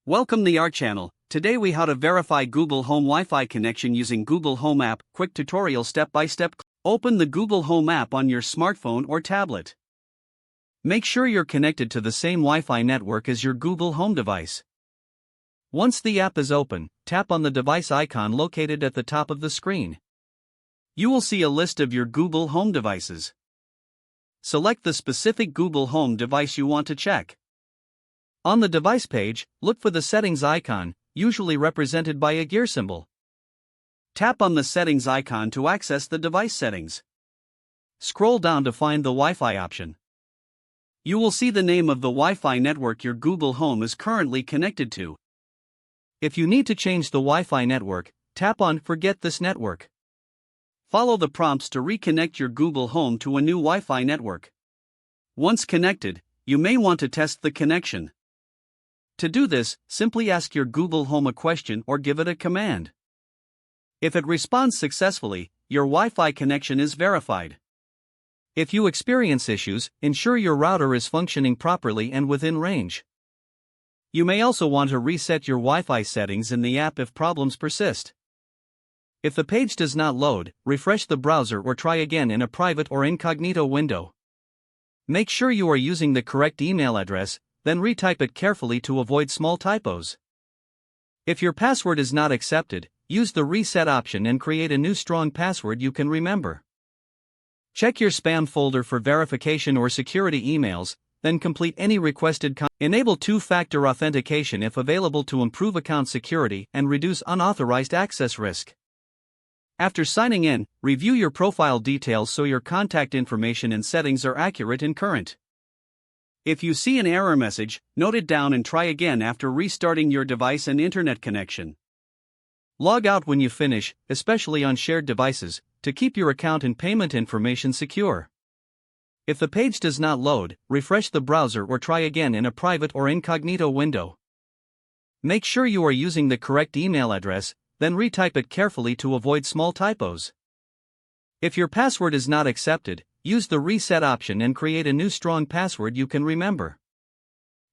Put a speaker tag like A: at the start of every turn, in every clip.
A: Welcome to our channel. Today we how to verify Google Home Wi-Fi connection using Google Home app. Quick tutorial step-by-step. Open the Google Home app on your smartphone or tablet. Make sure you're connected to the same Wi-Fi network as your Google Home device. Once the app is open, tap on the device icon located at the top of the screen. You will see a list of your Google Home devices. Select the specific Google Home device you want to check. On the device page, look for the settings icon, usually represented by a gear symbol. Tap on the settings icon to access the device settings. Scroll down to find the Wi-Fi option. You will see the name of the Wi-Fi network your Google Home is currently connected to. If you need to change the Wi-Fi network, tap on Forget this network. Follow the prompts to reconnect your Google Home to a new Wi-Fi network. Once connected, you may want to test the connection. To do this, simply ask your Google Home a question or give it a command. If it responds successfully, your Wi-Fi connection is verified. If you experience issues, ensure your router is functioning properly and within range. You may also want to reset your Wi-Fi settings in the app if problems persist. If the page does not load, refresh the browser or try again in a private or incognito window. Make sure you are using the correct email address, then retype it carefully to avoid small typos. If your password is not accepted, use the reset option and create a new strong password you can remember. Check your spam folder for verification or security emails, then complete any requested Enable two-factor authentication if available to improve account security and reduce unauthorized access risk. After signing in, review your profile details so your contact information and settings are accurate and current. If you see an error message, note it down and try again after restarting your device and internet connection. Log out when you finish, especially on shared devices, to keep your account and payment information secure. If the page does not load, refresh the browser or try again in a private or incognito window. Make sure you are using the correct email address, then retype it carefully to avoid small typos. If your password is not accepted, use the reset option and create a new strong password you can remember.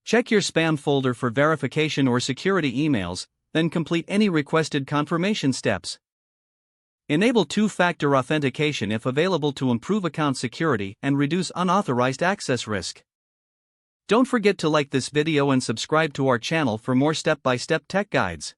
A: Check your spam folder for verification or security emails, then complete any requested confirmation steps. Enable two-factor authentication if available to improve account security and reduce unauthorized access risk. Don't forget to like this video and subscribe to our channel for more step-by-step tech guides.